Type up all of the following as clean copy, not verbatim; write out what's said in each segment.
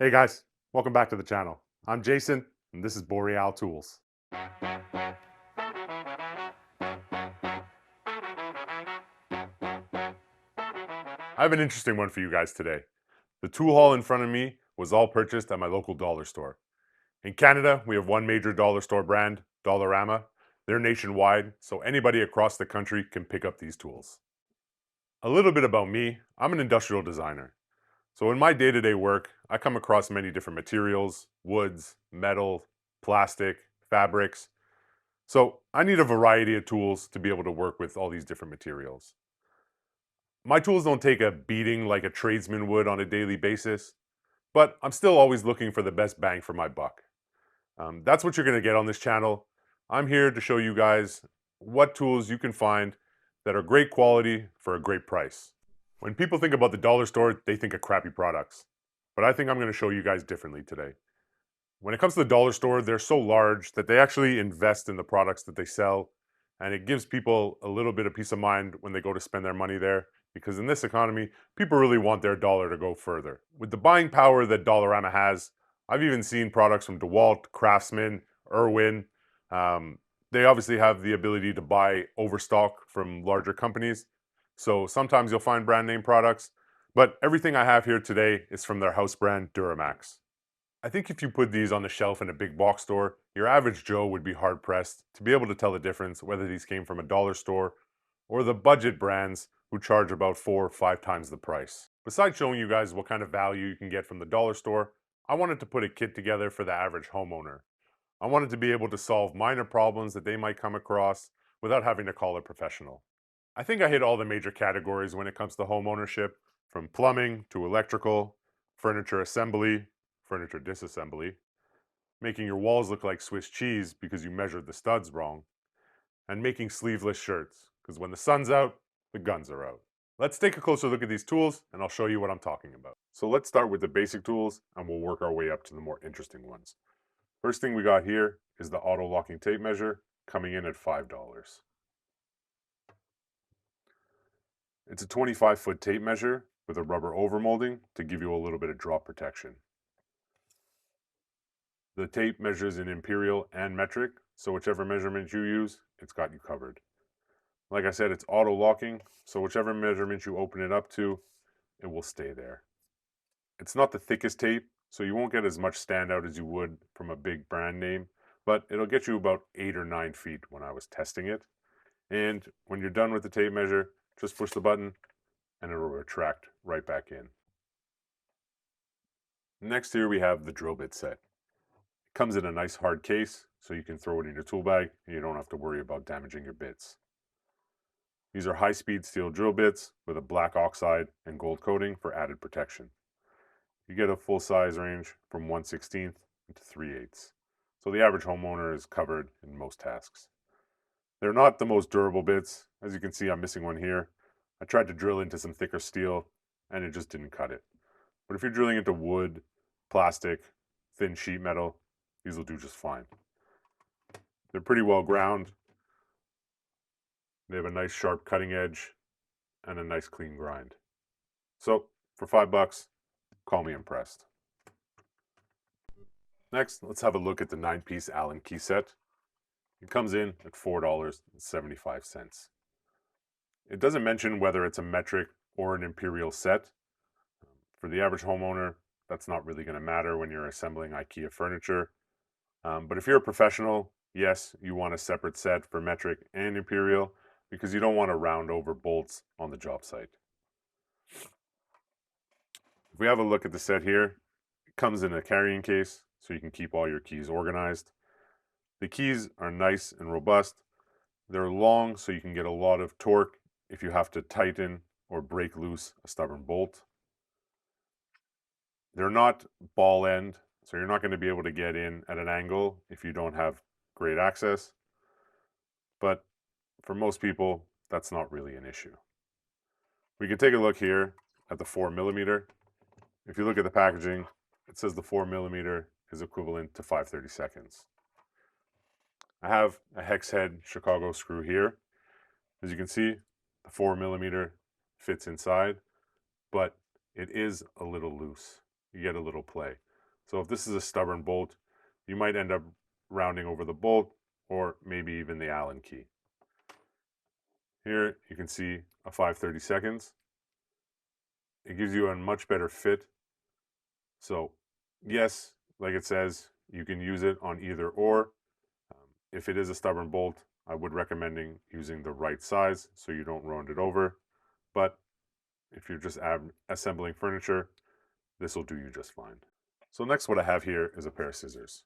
Hey guys, welcome back to the channel. I'm Jason, and this is Boreal Tools. I have an interesting one for you guys today. The tool haul in front of me was all purchased at my local dollar store. In Canada, we have one major dollar store brand, Dollarama. They're nationwide, so anybody across the country can pick up these tools. A little bit about me, I'm an industrial designer. So in my day-to-day work, I come across many different materials, woods, metal, plastic, fabrics. So I need a variety of tools to be able to work with all these different materials. My tools don't take a beating like a tradesman would on a daily basis, but I'm still always looking for the best bang for my buck. That's what you're going to get on this channel. I'm here to show you guys what tools you can find that are great quality for a great price. When people think about the dollar store, they think of crappy products. But I think I'm going to show you guys differently today. When it comes to the dollar store, they're so large that they actually invest in the products that they sell. And it gives people a little bit of peace of mind when they go to spend their money there. Because in this economy, people really want their dollar to go further. With the buying power that Dollarama has, I've even seen products from DeWalt, Craftsman, Irwin. Um, they obviously have the ability to buy overstock from larger companies. So sometimes you'll find brand name products. But everything I have here today is from their house brand, Duramax. I think if you put these on the shelf in a big box store, your average Joe would be hard pressed to be able to tell the difference whether these came from a dollar store or the budget brands who charge about 4 or 5 times the price. Besides showing you guys what kind of value you can get from the dollar store, I wanted to put a kit together for the average homeowner. I wanted to be able to solve minor problems that they might come across without having to call a professional. I think I hit all the major categories when it comes to home ownership, from plumbing to electrical, furniture assembly, furniture disassembly, making your walls look like Swiss cheese because you measured the studs wrong, and making sleeveless shirts because when the sun's out, the guns are out. Let's take a closer look at these tools and I'll show you what I'm talking about. So let's start with the basic tools and we'll work our way up to the more interesting ones. First thing we got here is the auto locking tape measure coming in at $5. It's a 25-foot tape measure with a rubber overmolding to give you a little bit of drop protection. The tape measures in imperial and metric, so whichever measurement you use, it's got you covered. Like I said, it's auto locking, so whichever measurement you open it up to, it will stay there. It's not the thickest tape, so you won't get as much standout as you would from a big brand name, but it'll get you about 8 or 9 feet when I was testing it. And when you're done with the tape measure, just push the button and it'll retract right back in. Next here we have the drill bit set. It comes in a nice hard case, so you can throw it in your tool bag and you don't have to worry about damaging your bits. These are high-speed steel drill bits with a black oxide and gold coating for added protection. You get a full size range from 1/16 to 3/8. So the average homeowner is covered in most tasks. They're not the most durable bits. As you can see, I'm missing one here. I tried to drill into some thicker steel and it just didn't cut it. But if you're drilling into wood, plastic, thin sheet metal, these will do just fine. They're pretty well ground. They have a nice sharp cutting edge and a nice clean grind. So for $5, call me impressed. Next, let's have a look at the 9-piece Allen key set. It comes in at $4.75. It doesn't mention whether it's a metric or an imperial set. For the average homeowner, that's not really going to matter when you're assembling IKEA furniture. But if you're a professional, yes, you want a separate set for metric and imperial because you don't want to round over bolts on the job site. If we have a look at the set here, it comes in a carrying case so you can keep all your keys organized. The keys are nice and robust. They're long so you can get a lot of torque if you have to tighten or break loose a stubborn bolt. They're not ball end, so you're not going to be able to get in at an angle if you don't have great access. But for most people, that's not really an issue. We can take a look here at the 4mm. If you look at the packaging, it says the 4mm is equivalent to 5/32. I have a hex head Chicago screw here. As you can see, the 4mm fits inside, but it is a little loose. You get a little play. So if this is a stubborn bolt, you might end up rounding over the bolt or maybe even the Allen key. Here you can see a 5/32. It gives you a much better fit. So yes, like it says, you can use it on either or. If it is a stubborn bolt, I would recommend using the right size so you don't round it over. But if you're just assembling furniture, this will do you just fine. So next what I have here is a pair of scissors.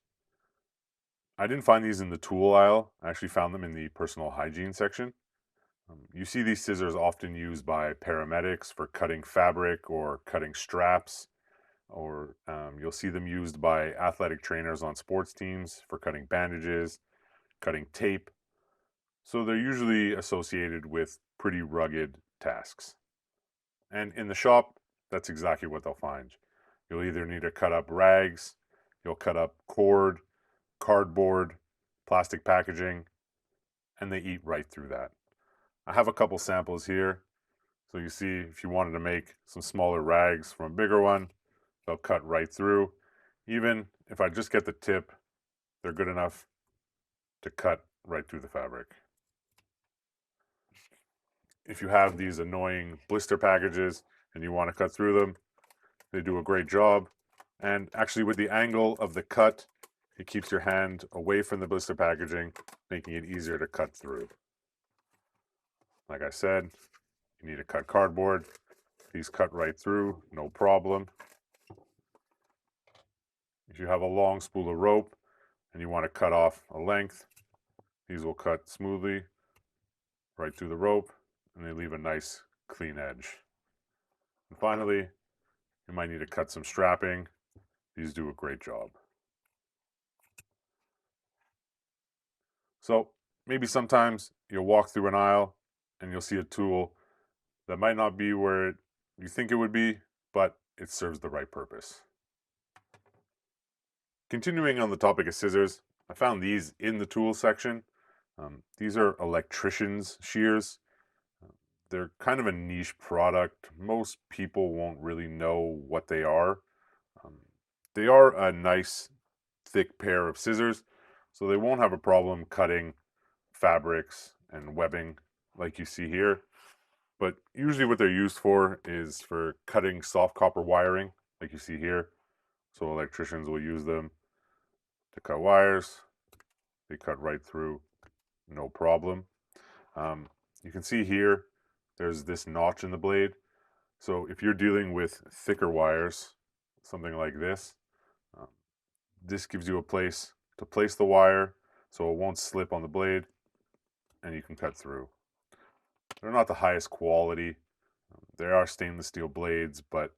I didn't find these in the tool aisle. I actually found them in the personal hygiene section. You see these scissors often used by paramedics for cutting fabric or cutting straps, or you'll see them used by athletic trainers on sports teams for cutting bandages, cutting tape. So they're usually associated with pretty rugged tasks. And in the shop, that's exactly what they'll find. You'll either need to cut up rags, you'll cut up cord, cardboard, plastic packaging, and they eat right through that. I have a couple samples here. So you see, if you wanted to make some smaller rags from a bigger one, they'll cut right through. Even if I just get the tip, they're good enough to cut right through the fabric. If you have these annoying blister packages and you want to cut through them, they do a great job. And actually with the angle of the cut, it keeps your hand away from the blister packaging, making it easier to cut through. Like I said, you need to cut cardboard. These cut right through, no problem. If you have a long spool of rope and you want to cut off a length, these will cut smoothly right through the rope and they leave a nice clean edge. And finally, you might need to cut some strapping. These do a great job. So maybe sometimes you'll walk through an aisle and you'll see a tool that might not be where you think it would be, but it serves the right purpose. Continuing on the topic of scissors, I found these in the tools section. These are electrician's shears. They're kind of a niche product. Most people won't really know what they are. Um, they are a nice, thick pair of scissors, so they won't have a problem cutting fabrics and webbing like you see here. But usually what they're used for is for cutting soft copper wiring, like you see here. So electricians will use them to cut wires. They cut right through, no problem. Um, you can see here, there's this notch in the blade. So if you're dealing with thicker wires, something like um, this gives you a place to place the wire so it won't slip on the blade and you can cut through. They're not the highest quality. They are stainless steel blades, but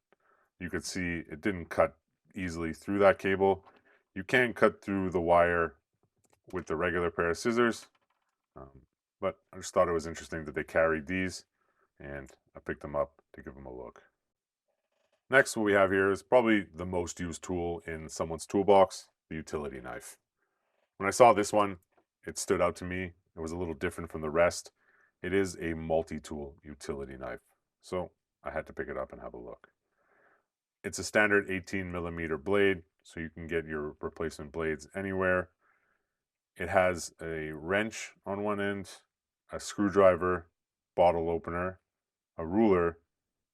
you could see it didn't cut easily through that cable. You can cut through the wire with the regular pair of scissors, um, but I just thought it was interesting that they carried these, and I picked them up to give them a look. Next, what we have here is probably the most used tool in someone's toolbox, the utility knife. When I saw this one, it stood out to me. It was a little different from the rest. It is a multi-tool utility knife, so I had to pick it up and have a look. It's a standard 18 millimeter blade, so you can get your replacement blades anywhere. It has a wrench on one end, a screwdriver, bottle opener, a ruler,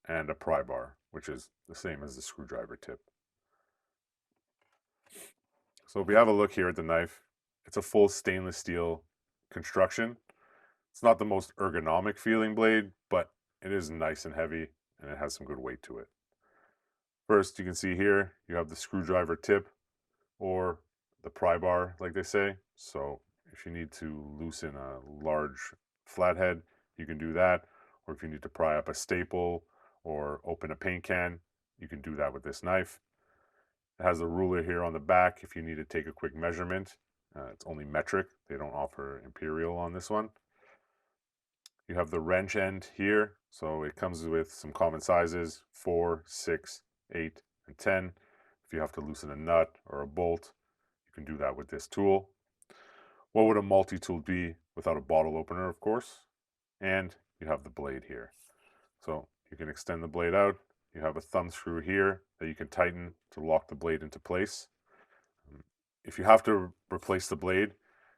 and a pry bar, which is the same as the screwdriver tip. So if we have a look here at the knife, it's a full stainless steel construction. It's not the most ergonomic feeling blade, but it is nice and heavy and it has some good weight to it. First, you can see here, you have the screwdriver tip or the pry bar, like they say. So if you need to loosen a large flathead, you can do that. Or if you need to pry up a staple or open a paint can, you can do that with this knife. It has a ruler here on the back if you need to take a quick measurement. It's only metric. They don't offer imperial on this one. You have the wrench end here. So it comes with some common sizes, 4, 6, 8, and 10. If you have to loosen a nut or a bolt, you can do that with this tool. What would a multi-tool be without a bottle opener, of course? And you have the blade here. So you can extend the blade out You have a thumb screw here that you can tighten to lock the blade into place. If you have to replace the blade,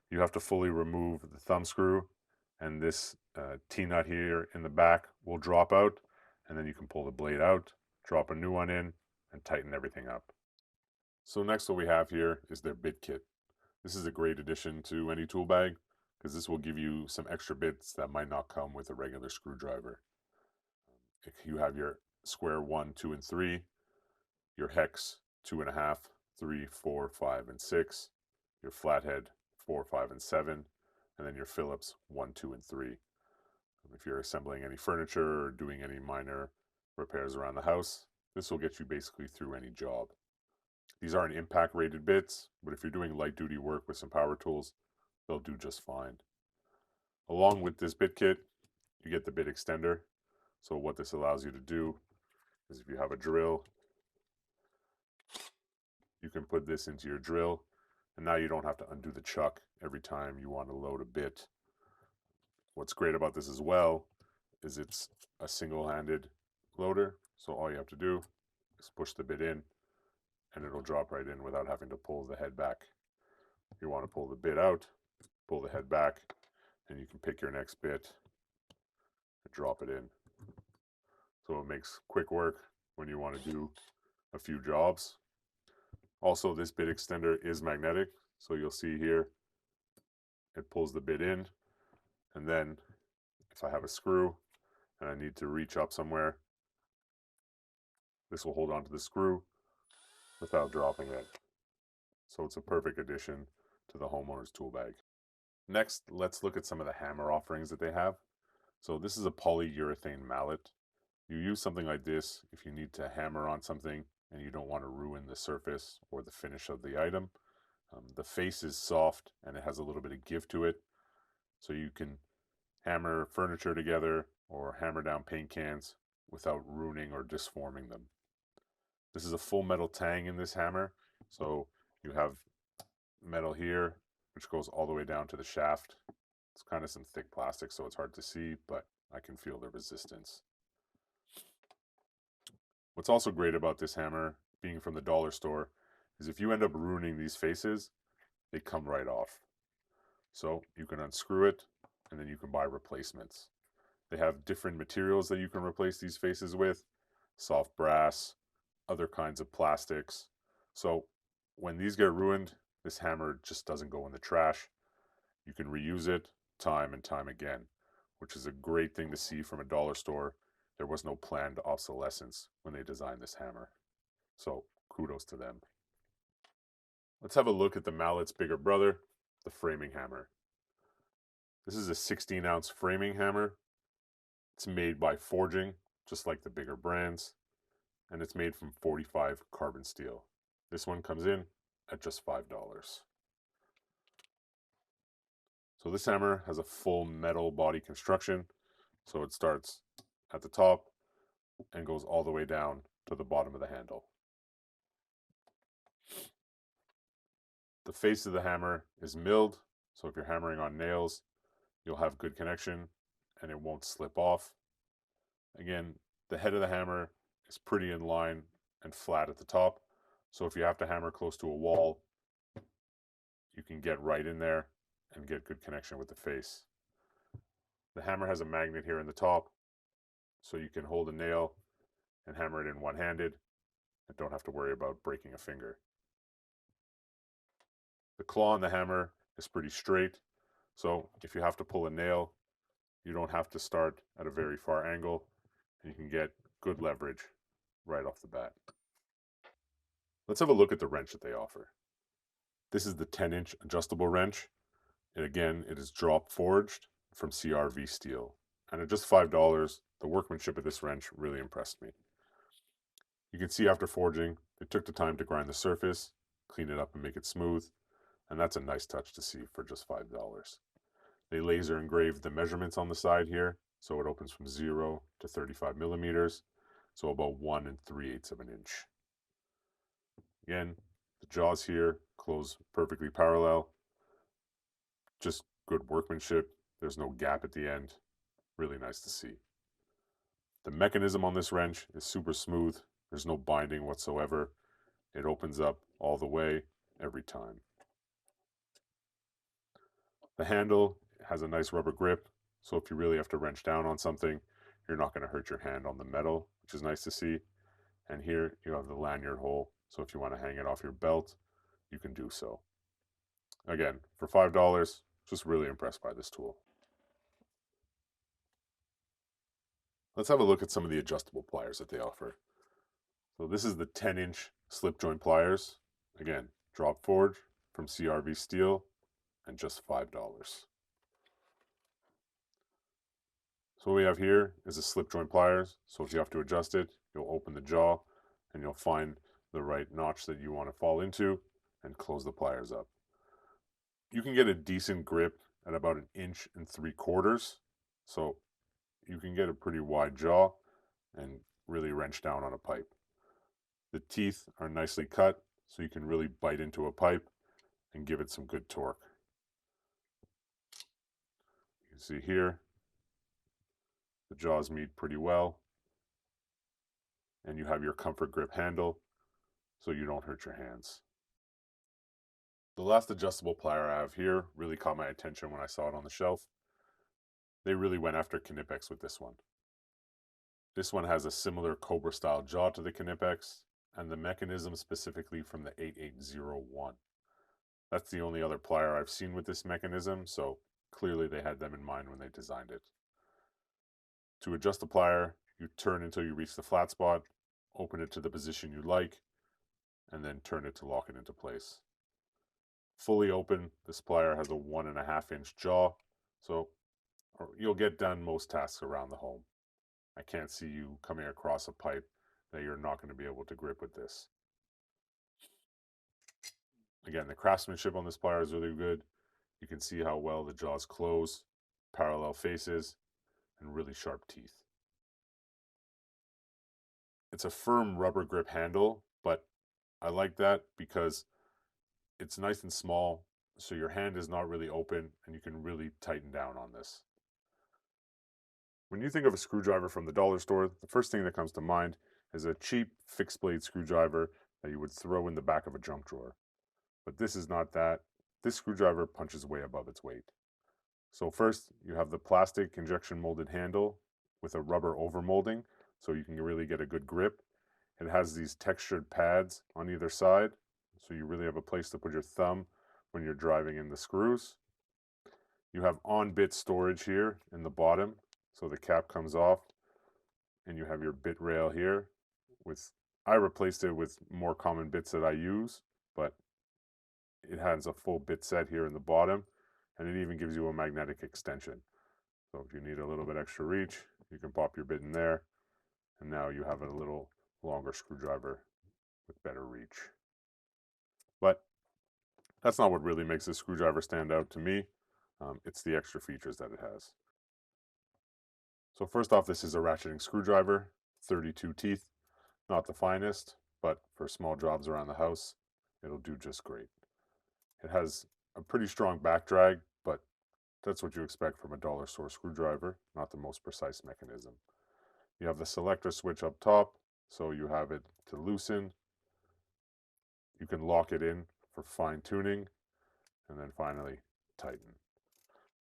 you have to fully remove the thumb screw, and this T-nut here in the back will drop out, and then you can pull the blade out, drop a new one in, and tighten everything up. So next what we have here is their bit kit. This is a great addition to any tool bag because this will give you some extra bits that might not come with a regular screwdriver. You have your square 1, 2, and 3, your hex 2.5, 3, 4, 5, and 6, your flathead 4, 5, and 7, and then your Phillips 1, 2, and 3. If you're assembling any furniture or doing any minor repairs around the house, this will get you basically through any job. These aren't impact rated bits, but if you're doing light duty work with some power tools, they'll do just fine. Along with this bit kit, you get the bit extender. So what this allows you to do is if you have a drill, you can put this into your drill, and now you don't have to undo the chuck every time you want to load a bit. What's great about this as well is it's a single-handed loader, so all you have to do is push the bit in and it'll drop right in without having to pull the head back. If you want to pull the bit out, pull the head back, and you can pick your next bit and drop it in. So it makes quick work when you want to do a few jobs. Also, this bit extender is magnetic, so you'll see here it pulls the bit in, and then if I have a screw and I need to reach up somewhere, this will hold onto the screw without dropping it. So it's a perfect addition to the homeowner's tool bag. Next, let's look at some of the hammer offerings that they have. So this is a polyurethane mallet. You use something like this if you need to hammer on something and you don't want to ruin the surface or the finish of the item. The face is soft and it has a little bit of give to it, so you can hammer furniture together or hammer down paint cans without ruining or disforming them. This is a full metal tang in this hammer, so you have metal here which goes all the way down to the shaft. It's kind of some thick plastic, so it's hard to see, but I can feel the resistance. What's also great about this hammer, being from the dollar store, is if you end up ruining these faces, they come right off. So you can unscrew it and then you can buy replacements. They have different materials that you can replace these faces with, soft brass, other kinds of plastics. So when these get ruined, this hammer just doesn't go in the trash. You can reuse it time and time again, which is a great thing to see from a dollar store. There was no planned obsolescence when they designed this hammer. So kudos to them. Let's have a look at the mallet's bigger brother, the framing hammer. This is a 16-ounce framing hammer. It's made by forging, just like the bigger brands, and it's made from 45 carbon steel. This one comes in at just $5. So this hammer has a full metal body construction. So it starts at the top and goes all the way down to the bottom of the handle. The face of the hammer is milled, so if you're hammering on nails, you'll have good connection and it won't slip off. Again, the head of the hammer is pretty in line and flat at the top, so if you have to hammer close to a wall, you can get right in there and get good connection with the face. The hammer has a magnet here in the top, so you can hold a nail and hammer it in one-handed and don't have to worry about breaking a finger. The claw on the hammer is pretty straight, so if you have to pull a nail, you don't have to start at a very far angle, and you can get good leverage right off the bat. Let's have a look at the wrench that they offer. This is the 10-inch adjustable wrench, and again, it is drop forged from CRV steel. And at just $5, the workmanship of this wrench really impressed me. You can see after forging, they took the time to grind the surface, clean it up and make it smooth, and that's a nice touch to see for just $5. They laser engraved the measurements on the side here, so it opens from 0 to 35 millimeters, so about 1 3/8 of an inch. Again, the jaws here close perfectly parallel, just good workmanship. There's no gap at the end. Really nice to see. The mechanism on this wrench is super smooth. There's no binding whatsoever. It opens up all the way every time. The handle has a nice rubber grip, so if you really have to wrench down on something, you're not going to hurt your hand on the metal, which is nice to see. And here you have the lanyard hole, so if you want to hang it off your belt, you can do so. Again, for $5, just really impressed by this tool. Let's have a look at some of the adjustable pliers that they offer. So this is the 10-inch slip joint pliers. Again, drop forward from CRV Steel and just $5. So what we have here is a slip joint pliers. So if you have to adjust it, you'll open the jaw and you'll find the right notch that you want to fall into and close the pliers up. You can get a decent grip at about 1.75 inches. So you can get a pretty wide jaw and really wrench down on a pipe. The teeth are nicely cut, so you can really bite into a pipe and give it some good torque. You can see here, the jaws meet pretty well, and you have your comfort grip handle, so you don't hurt your hands. The last adjustable plier I have here really caught my attention when I saw it on the shelf. They really went after Knipex with this one. This one has a similar Cobra style jaw to the Knipex, and the mechanism specifically from the 8801. That's the only other plier I've seen with this mechanism, so clearly they had them in mind when they designed it. To adjust the plier, you turn until you reach the flat spot, open it to the position you like, and then turn it to lock it into place. Fully open, this plier has a 1.5-inch jaw, so you'll get done most tasks around the home. I can't see you coming across a pipe that you're not going to be able to grip with this. Again, the craftsmanship on this plier is really good. You can see how well the jaws close, parallel faces, and really sharp teeth. It's a firm rubber grip handle, but I like that because it's nice and small, so your hand is not really open and you can really tighten down on this. When you think of a screwdriver from the dollar store, the first thing that comes to mind is a cheap fixed blade screwdriver that you would throw in the back of a junk drawer. But this is not that. This screwdriver punches way above its weight. So first, you have the plastic injection molded handle with a rubber overmolding, so you can really get a good grip. It has these textured pads on either side, so you really have a place to put your thumb when you're driving in the screws. You have on-bit storage here in the bottom, so the cap comes off, and you have your bit rail here. I replaced it with more common bits that I use, but it has a full bit set here in the bottom, and it even gives you a magnetic extension. So if you need a little bit extra reach, you can pop your bit in there, and now you have a little longer screwdriver with better reach. But that's not what really makes this screwdriver stand out to me. It's the extra features that it has. So first off, this is a ratcheting screwdriver, 32 teeth, not the finest, but for small jobs around the house, it'll do just great. It has a pretty strong back drag, but that's what you expect from a dollar store screwdriver, not the most precise mechanism. You have the selector switch up top, so you have it to loosen. You can lock it in for fine tuning, and then finally tighten.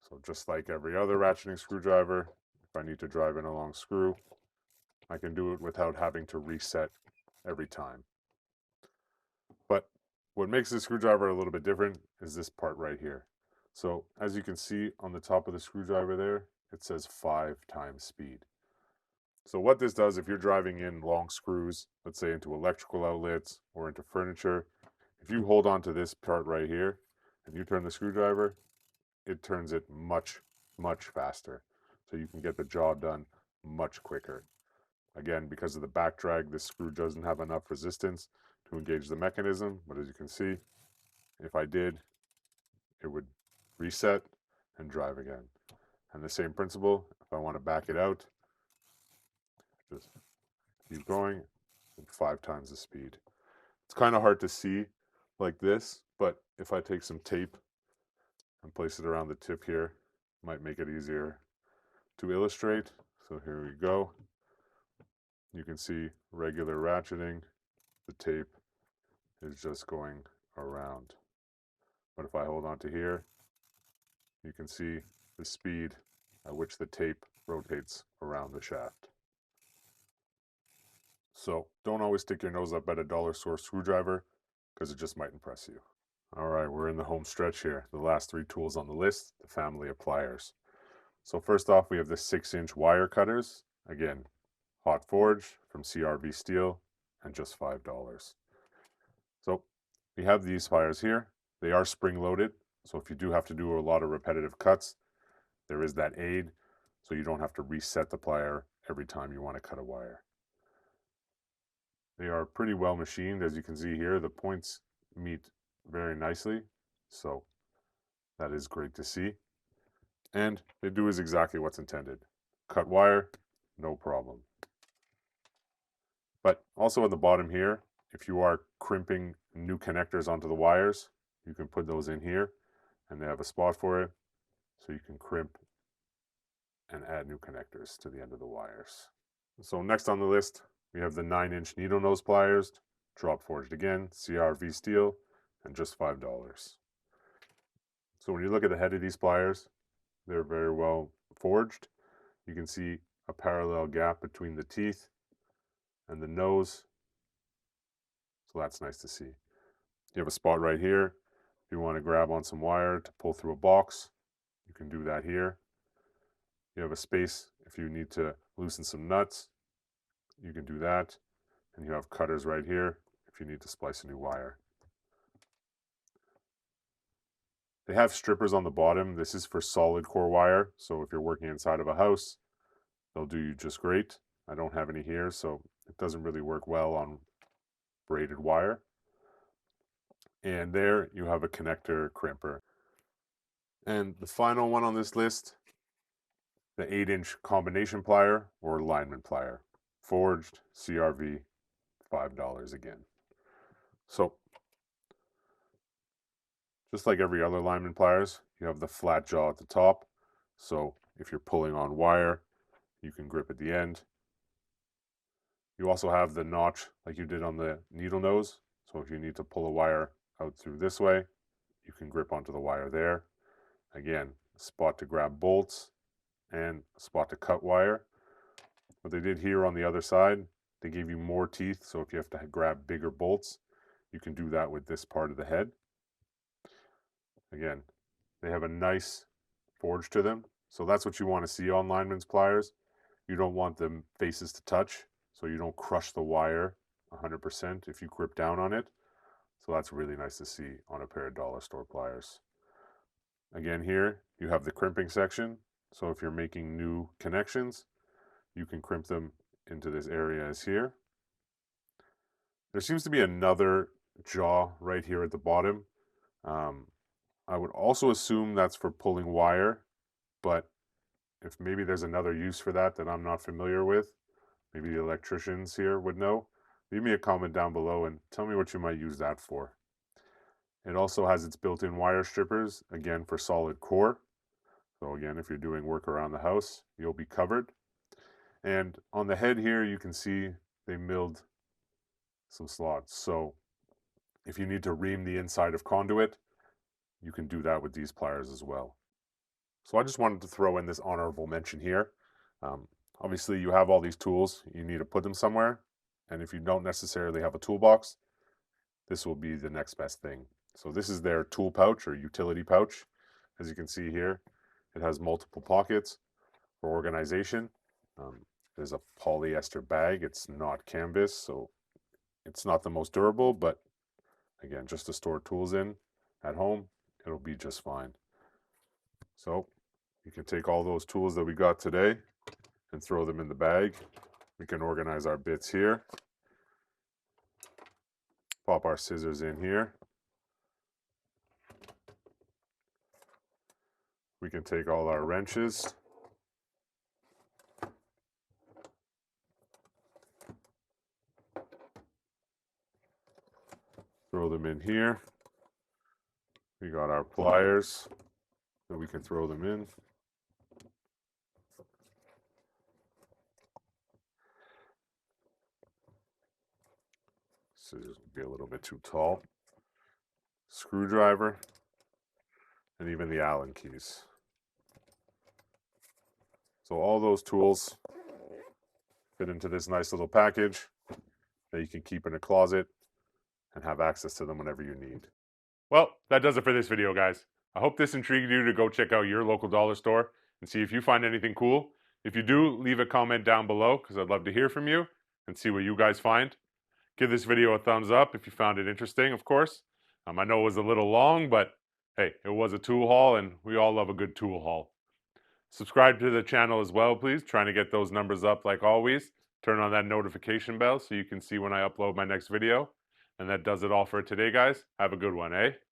So just like every other ratcheting screwdriver, if I need to drive in a long screw, I can do it without having to reset every time. But what makes this screwdriver a little bit different is this part right here. So as you can see on the top of the screwdriver there, it says 5 times speed. So what this does, if you're driving in long screws, let's say into electrical outlets or into furniture, if you hold on to this part right here and you turn the screwdriver, it turns it much, much faster. So you can get the job done much quicker. Again, because of the back drag, this screw doesn't have enough resistance to engage the mechanism, but as you can see, if I did, it would reset and drive again. And the same principle, if I want to back it out, just keep going at 5 times the speed. It's kind of hard to see like this, but if I take some tape and place it around the tip here, might make it easier to illustrate. So here we go. You can see regular ratcheting. The tape is just going around. But if I hold on to here, you can see the speed at which the tape rotates around the shaft. So don't always stick your nose up at a dollar store screwdriver because it just might impress you. All right, we're in the home stretch here. The last three tools on the list, the family of pliers. So first off, we have the 6-inch wire cutters. Again, hot forged from CRV Steel and just $5. So we have these pliers here. They are spring loaded. So if you do have to do a lot of repetitive cuts, there is that aid. So you don't have to reset the plier every time you want to cut a wire. They are pretty well machined. As you can see here, the points meet very nicely. So that is great to see. And they do is exactly what's intended. Cut wire, no problem. But also at the bottom here, if you are crimping new connectors onto the wires, you can put those in here and they have a spot for it. So you can crimp and add new connectors to the end of the wires. So next on the list, we have the 9-inch needle nose pliers, drop forged again, CRV steel, and just $5. So when you look at the head of these pliers, they're very well forged. You can see a parallel gap between the teeth and the nose. So that's nice to see. You have a spot right here. If you want to grab on some wire to pull through a box, you can do that here. You have a space if you need to loosen some nuts, you can do that. And you have cutters right here if you need to splice a new wire. They have strippers on the bottom. This is for solid core wire. So if you're working inside of a house, they'll do you just great. I don't have any here, so it doesn't really work well on braided wire. And there you have a connector crimper. And the final one on this list, the 8-inch combination plier or lineman plier. Forged, CRV, $5 again. So just like every other lineman pliers, you have the flat jaw at the top. So if you're pulling on wire, you can grip at the end. You also have the notch like you did on the needle nose. So if you need to pull a wire out through this way, you can grip onto the wire there. Again, a spot to grab bolts and a spot to cut wire. What they did here on the other side, they gave you more teeth. So if you have to grab bigger bolts, you can do that with this part of the head. Again, they have a nice forge to them. So that's what you want to see on lineman's pliers. You don't want the faces to touch, so you don't crush the wire 100% if you grip down on it. So that's really nice to see on a pair of dollar store pliers. Again, here you have the crimping section. So if you're making new connections, you can crimp them into this area as here. There seems to be another jaw right here at the bottom. I would also assume that's for pulling wire, but if maybe there's another use for that I'm not familiar with, maybe the electricians here would know, leave me a comment down below and tell me what you might use that for. It also has its built-in wire strippers, again for solid core. So again, if you're doing work around the house, you'll be covered. And on the head here, you can see they milled some slots. So if you need to ream the inside of conduit, you can do that with these pliers as well. So I just wanted to throw in this honorable mention here. Obviously, you have all these tools. You need to put them somewhere. And if you don't necessarily have a toolbox, this will be the next best thing. So this is their tool pouch or utility pouch. As you can see here, it has multiple pockets for organization. There's a polyester bag. It's not canvas, so it's not the most durable, but again, just to store tools in at home, it'll be just fine. So you can take all those tools that we got today and throw them in the bag. We can organize our bits here. Pop our scissors in here. We can take all our wrenches. Throw them in here. We got our pliers that we can throw them in. is be a little bit too tall. Screwdriver, and even the Allen keys. So all those tools fit into this nice little package that you can keep in a closet and have access to them whenever you need. Well, that does it for this video, guys. I hope this intrigued you to go check out your local dollar store and see if you find anything cool. If you do, leave a comment down below because I'd love to hear from you and see what you guys find. Give this video a thumbs up if you found it interesting, of course. I know it was a little long, but hey, it was a tool haul and we all love a good tool haul. Subscribe to the channel as well, please. Trying to get those numbers up like always. Turn on that notification bell so you can see when I upload my next video. And that does it all for today, guys. Have a good one, eh?